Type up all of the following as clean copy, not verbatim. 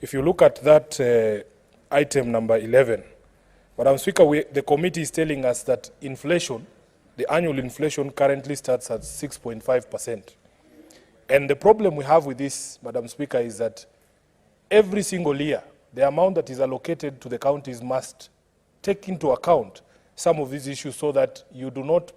If you look at that item number 11, Madam Speaker, the committee is telling us that inflation, the annual inflation currently starts at 6.5%. And the problem we have with this, Madam Speaker, is that every single year, the amount that is allocated to the counties must take into account some of these issues so that you do not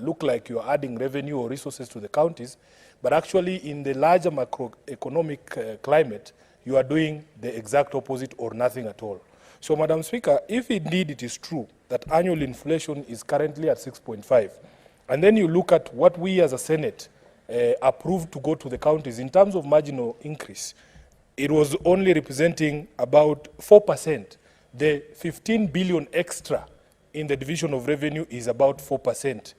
look like you are adding revenue or resources to the counties, but actually in the larger macroeconomic climate, you are doing the exact opposite or nothing at all. So, Madam Speaker, if indeed it is true that annual inflation is currently at 6.5, and then you look at what we as a Senate approved to go to the counties in terms of marginal increase, it was only representing about 4%. The 15 billion extra in the division of revenue is about 4%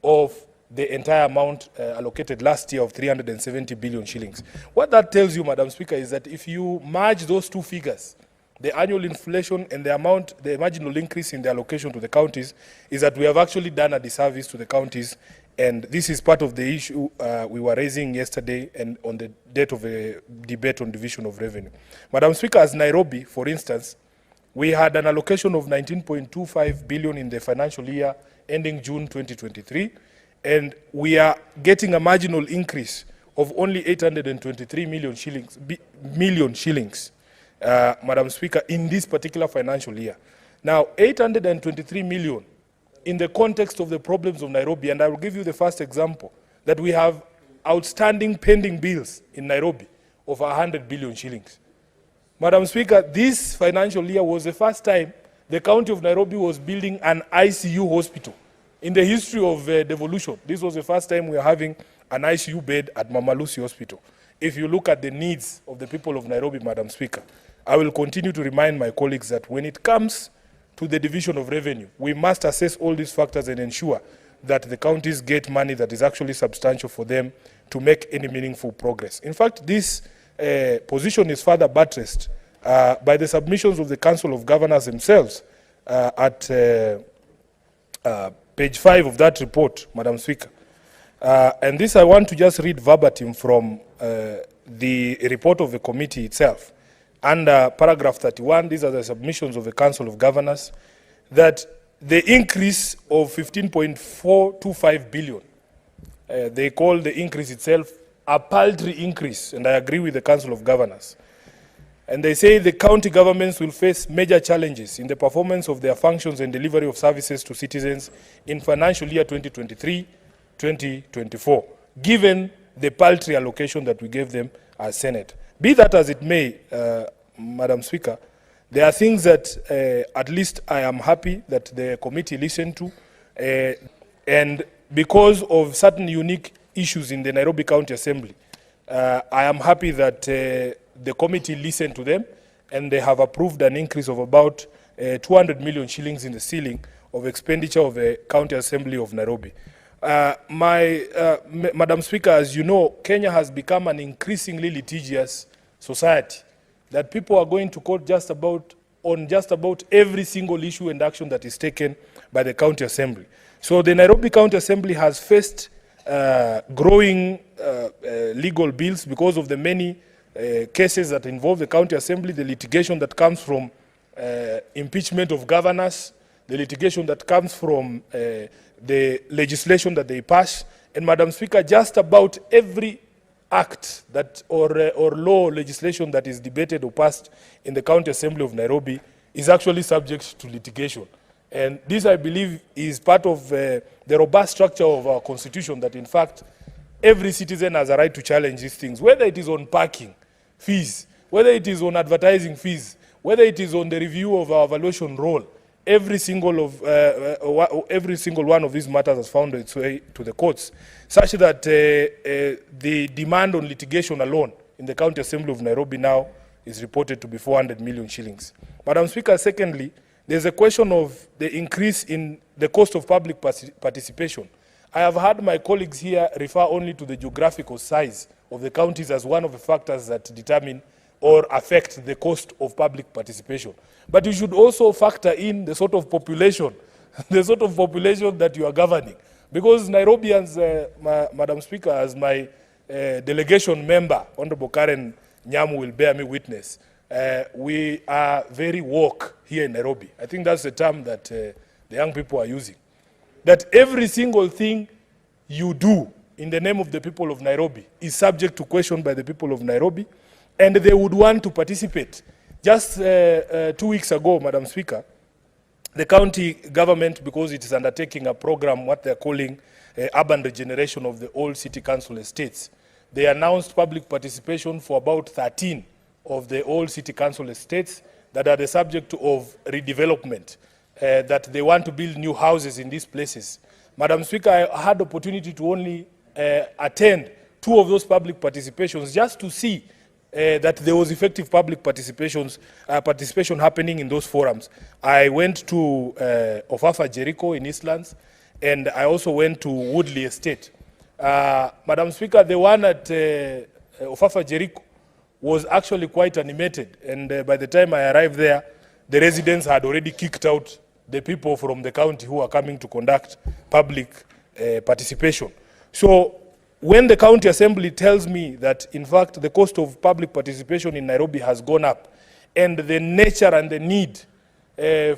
of the entire amount allocated last year of 370 billion shillings. What that tells you, Madam Speaker, is that if you merge those two figures, the annual inflation and the amount, the marginal increase in the allocation to the counties, is that we have actually done a disservice to the counties. And this is part of the issue we were raising yesterday and on the date of a debate on division of revenue. Madam Speaker, as Nairobi, for instance, we had an allocation of 19.25 billion in the financial year ending June 2023, and we are getting a marginal increase of only 823 million shillings, Madam Speaker, in this particular financial year. Now, 823 million in the context of the problems of Nairobi, and I will give you the first example, that we have outstanding pending bills in Nairobi of 100 billion shillings. Madam Speaker, this financial year was the first time the county of Nairobi was building an ICU hospital. In the history of devolution, this was the first time we are having an ICU bed at Mama Lucy Hospital. If you look at the needs of the people of Nairobi, Madam Speaker, I will continue to remind my colleagues that when it comes to the division of revenue, we must assess all these factors and ensure that the counties get money that is actually substantial for them to make any meaningful progress. In fact, this position is further buttressed by the submissions of the Council of Governors themselves at page 5 of that report, Madam Speaker. And this I want to just read verbatim from the report of the committee itself. Under paragraph 31, these are the submissions of the Council of Governors, that the increase of 15.425 billion, they call the increase itself a paltry increase, and I agree with the Council of Governors. And they say the county governments will face major challenges in the performance of their functions and delivery of services to citizens in financial year 2023-2024, given the paltry allocation that we gave them as Senate. Be that as it may, Madam Speaker, there are things that at least I am happy that the committee listened to, and because of certain unique issues in the Nairobi County Assembly, I am happy that the committee listened to them, and they have approved an increase of about 200 million shillings in the ceiling of expenditure of the County Assembly of Nairobi. Madam Speaker, as you know, Kenya has become an increasingly litigious society, that people are going to court on just about every single issue and action that is taken by the County Assembly. So the Nairobi County Assembly has faced growing legal bills because of the many cases that involve the County Assembly, the litigation that comes from impeachment of governors, the litigation that comes from the legislation that they pass. And Madam Speaker, just about every act that or law or legislation that is debated or passed in the County Assembly of Nairobi is actually subject to litigation. And this, I believe, is part of the robust structure of our constitution, that in fact every citizen has a right to challenge these things, whether it is on parking fees, whether it is on advertising fees, whether it is on the review of our evaluation role. Every single one of these matters has found its way to the courts, such that the demand on litigation alone in the County Assembly of Nairobi now is reported to be 400 million shillings. Madam Speaker, secondly, there's a question of the increase in the cost of public participation. I have heard my colleagues here refer only to the geographical size of the counties as one of the factors that determine or affect the cost of public participation. But you should also factor in the sort of population, the sort of population that you are governing. Because Nairobians, Madam Speaker, as my delegation member, Honorable Karen Nyamu, will bear me witness, We are very woke here in Nairobi. I think that's the term that the young people are using. That every single thing you do in the name of the people of Nairobi is subject to question by the people of Nairobi, and they would want to participate. Just 2 weeks ago, Madam Speaker, the county government, because it is undertaking a program, what they're calling urban regeneration of the old city council estates, they announced public participation for about 13 of the old city council estates that are the subject of redevelopment, that they want to build new houses in these places. Madam Speaker, I had the opportunity to only attend 2 of those public participations just to see that there was effective public participation happening in those forums. I went to Ofafa Jericho in Eastlands, and I also went to Woodley Estate. Madam Speaker, the one at Ofafa Jericho was actually quite animated, and by the time I arrived there, the residents had already kicked out the people from the county who are coming to conduct public participation. So when the county assembly tells me that, in fact, the cost of public participation in Nairobi has gone up, and the nature and the need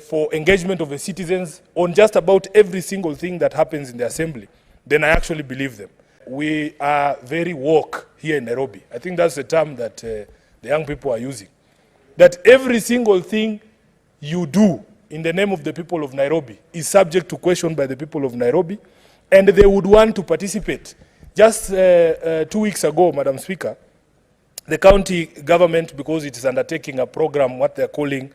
for engagement of the citizens on just about every single thing that happens in the assembly, then I actually believe them. We are very woke here in Nairobi. I think that's the term that the young people are using. That every single thing you do in the name of the people of Nairobi is subject to question by the people of Nairobi, and they would want to participate. Just 2 weeks ago, Madam Speaker, the county government, because it is undertaking a program, what they're calling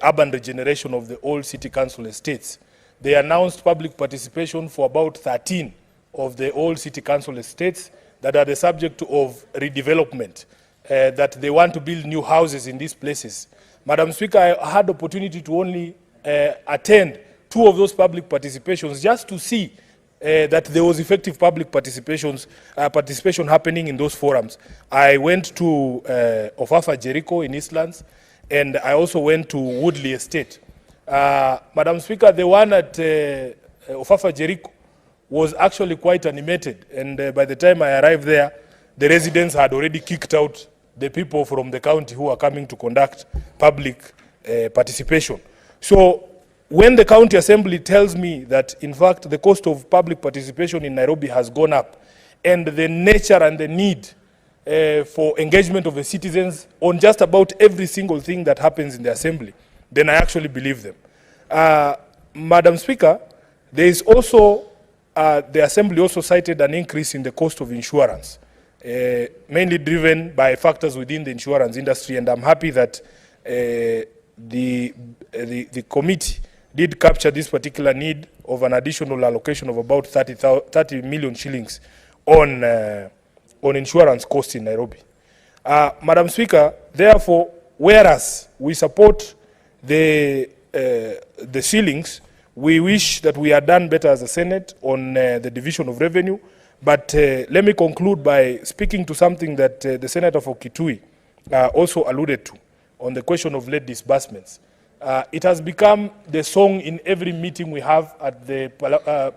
urban regeneration of the old city council estates, they announced public participation for about 13 of the old city council estates that are the subject of redevelopment, that they want to build new houses in these places. Madam Speaker, I had the opportunity to only attend 2 of those public participations just to see that there was effective public participation happening in those forums. I went to Ofafa Jericho in Eastlands, and I also went to Woodley Estate. Madam Speaker, the one at Ofafa Jericho was actually quite animated, and by the time I arrived there, the residents had already kicked out the people from the county who are coming to conduct public participation. So when the county assembly tells me that, in fact, the cost of public participation in Nairobi has gone up, and the nature and the need for engagement of the citizens on just about every single thing that happens in the assembly, then I actually believe them. Madam Speaker, there is also, the assembly also cited an increase in the cost of insurance, mainly driven by factors within the insurance industry, and I'm happy that the committee did capture this particular need of an additional allocation of about 30 million shillings on insurance costs in Nairobi. Madam Speaker, therefore, whereas we support the ceilings, we wish that we had done better as a Senate on the division of revenue. But let me conclude by speaking to something that the Senator for Kitui also alluded to on the question of late disbursements. It has become the song in every meeting we have at the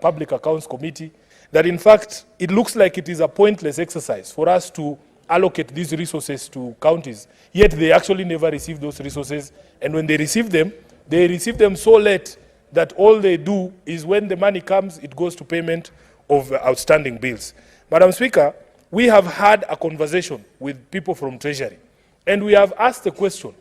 Public Accounts Committee that, in fact, it looks like it is a pointless exercise for us to allocate these resources to counties, yet they actually never receive those resources. And when they receive them so late that all they do is when the money comes, it goes to payment of outstanding bills. Madam Speaker, we have had a conversation with people from Treasury, and we have asked the question,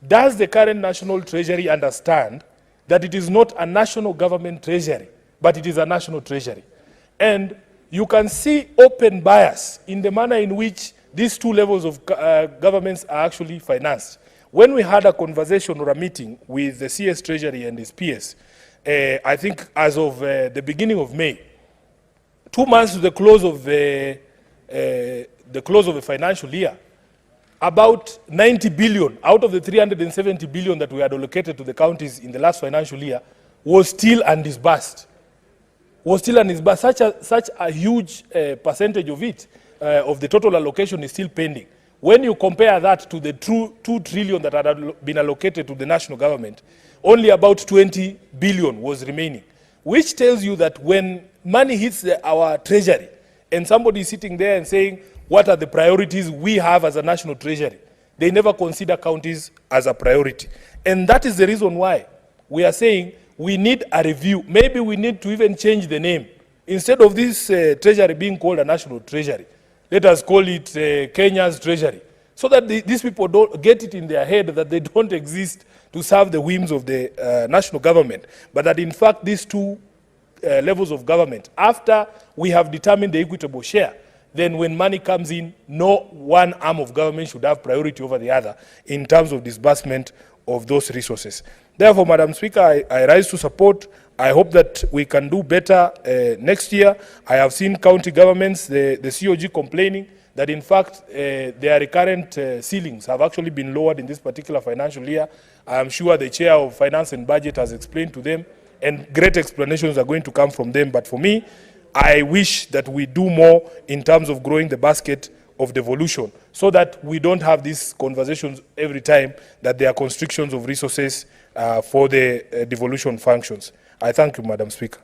does the current National Treasury understand that it is not a national government treasury, but it is a national treasury? And you can see open bias in the manner in which these 2 levels of governments are actually financed. When we had a conversation or a meeting with the CS Treasury and his PS, I think as of the beginning of May, 2 months to the close of the financial year, about 90 billion out of the 370 billion that we had allocated to the counties in the last financial year was still undisbursed. Such a huge percentage of it, of the total allocation, is still pending. When you compare that to the 2 trillion that had been allocated to the national government, only about 20 billion was remaining, which tells you that when money hits our treasury and somebody is sitting there and saying, what are the priorities we have as a national treasury? they never consider counties as a priority. And that is the reason why we are saying we need a review. Maybe we need to even change the name. Instead of this treasury being called a national treasury, let us call it Kenya's treasury, so that these people don't get it in their head that they don't exist to serve the whims of the national government, but that in fact these two levels of government, after we have determined the equitable share, then when money comes in, no one arm of government should have priority over the other in terms of disbursement of those resources. Therefore, Madam Speaker, I rise to support. I hope that we can do better next year. I have seen county governments, the COG complaining that in fact their recurrent ceilings have actually been lowered in this particular financial year. I am sure the Chair of Finance and Budget has explained to them, and great explanations are going to come from them. But for me, I wish that we do more in terms of growing the basket of devolution, so that we don't have these conversations every time that there are constrictions of resources for the devolution functions. I thank you, Madam Speaker.